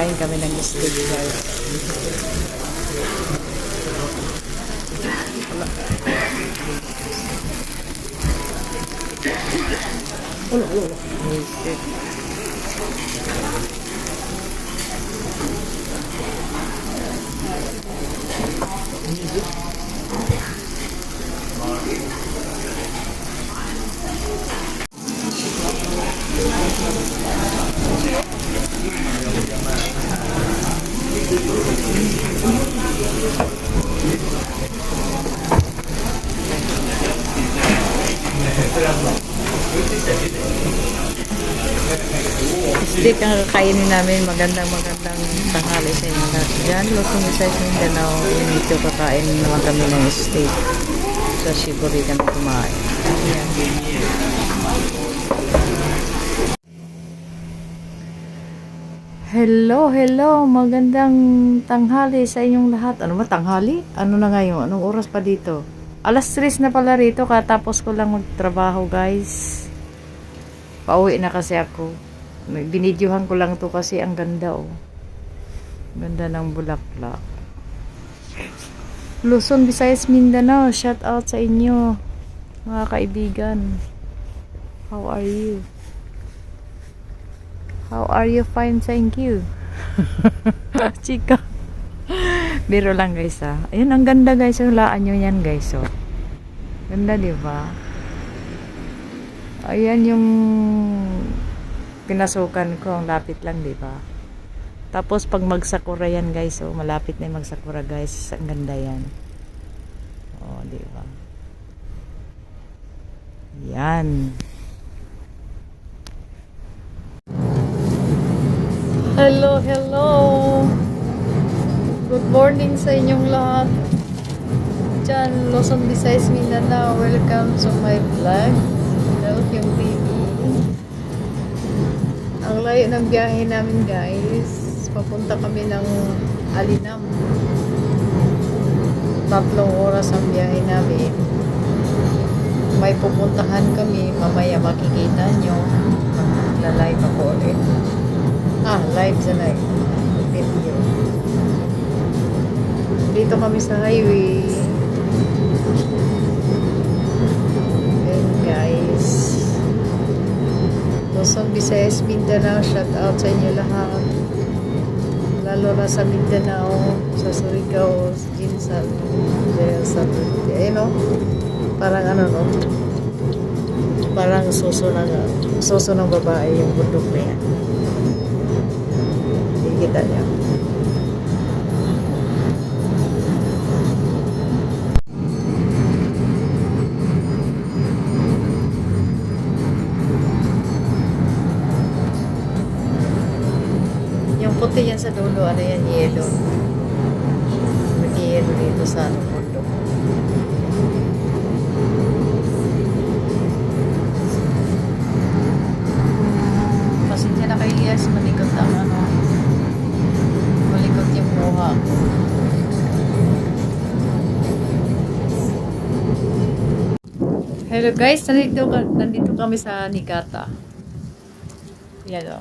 Kakain kami ng steak, guys. Steak. Steak ang kakainin namin. Magandang tanghali sa inyo lahat. Diyan, Luzon, Visayas, Mindanao. Dito kakain naman kami ng steak. Sa Shiburi kami kumain. Ayan. Hello. Magandang tanghali sa inyong lahat. Ano ba tanghali? Ano na ngayon? Anong oras pa dito? Alas 3 na pala rito. Katapos ko lang magtrabaho, guys. Pauwi na kasi ako. Binidyohan ko lang to kasi ang ganda, oh. Ganda ng bulaklak. Luzon, Visayas, Mindanao. Shout out sa inyo, mga kaibigan. How are you? How are you? Fine, thank you. Chika. Biro lang, guys, ah. Ayun, ang ganda, guys. Hulaan nyo yan, guys, oh. Ganda, diba? Ayan yung pinasukan ko. Ang lapit lang, diba? Tapos pag magsakura yan, guys, oh, malapit na yung magsakura, guys. Ang ganda yan. Oh, diba? Yan. Hello. Good morning sa inyong lahat. Diyan, Luzon, Visayas, Mindanao. Welcome to my vlog. Yung TV. Ang layo ng biyahe namin, guys. Papunta kami ng Alinam. 3 oras ang biyahe namin. May pupuntahan kami. Mamaya makikita nyo. Magla-live ako ulit. Live sa live. Video. Dito kami sa highway. Guys, Luzon, Visayas, Mindanao, shout out sa inyo lahat, lalo na sa Mindanao, sa Surigao, Ginsan, parang parang suso ng babae yung bundok na yan. Kita niya. Puti yan sa dulo, ano yan, yelo. Mag-yelo dito sa mundo. Pasensya na kay Elias, malikot ang malikot yung mukha ko. Hello guys, nandito kami sa Niigata. Yan o.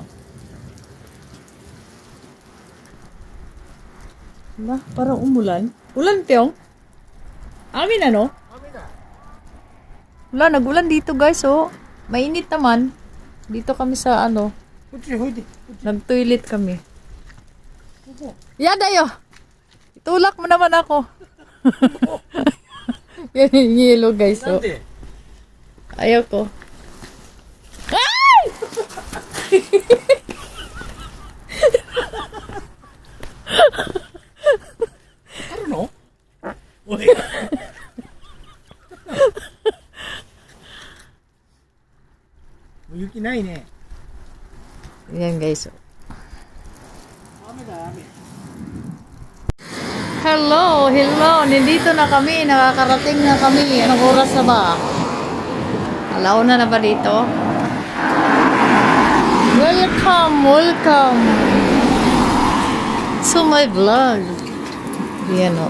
Ba, parang umulan. Ulan, Teong? Amin ano? Amin na. Wala, nag-ulan dito, guys, oh. Mainit naman. Dito kami sa nag-toilet kami. Yan, dayo. Itulak mo naman ako. Yan yung yellow, guys, oh. Ayaw ko. Ay! Yukiないね。 Yan guys. Hello. Nandito na kami. Nakakarating na kami. Anong oras na ba? Alauna na ba dito? Welcome to my vlog. Yan o.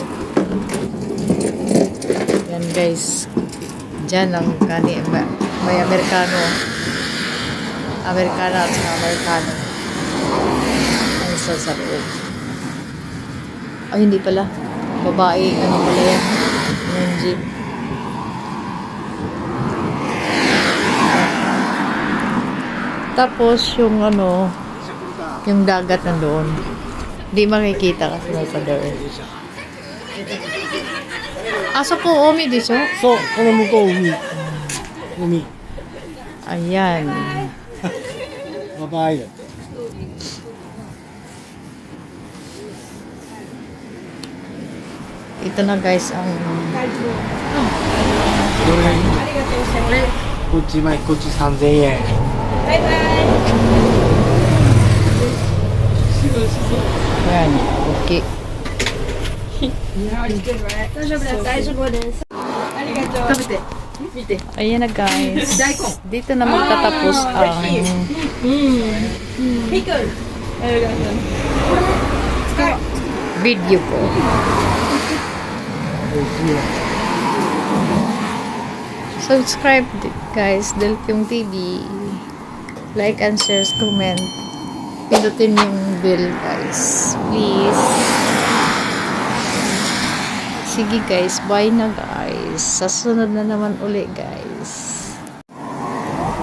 Yan guys. Diyan ang may Amerikano at saka Amerikano. Ang sa loob. Ay, hindi pala. Babae, ano pala yan? Yung jeep. Tapos, yung ano, yung dagat nandoon. Hindi makikita kasi nasa there. Asa po, Omi, di siya? そう、この向こう海。海。 Ayan. ババアイだって。 Ito na guys ang どれがいい？こっち前、こっち3000円。 yan. Okay. 見て。 Ayan na guys. Dito na magtatapos ang ピクル。 video ko. Subscribe guys, Delpyong TV. Like and share, comment. Pindutin yung bell guys. Please. Sige guys, bye na guys. Sa sunod na naman uli guys.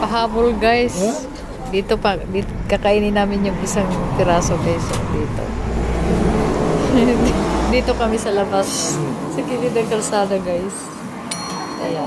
Pahabol guys. Dito kakainin namin yung isang piraso guys. Dito. Dito kami sa labas. Sa kilid ng kalsada guys. Kaya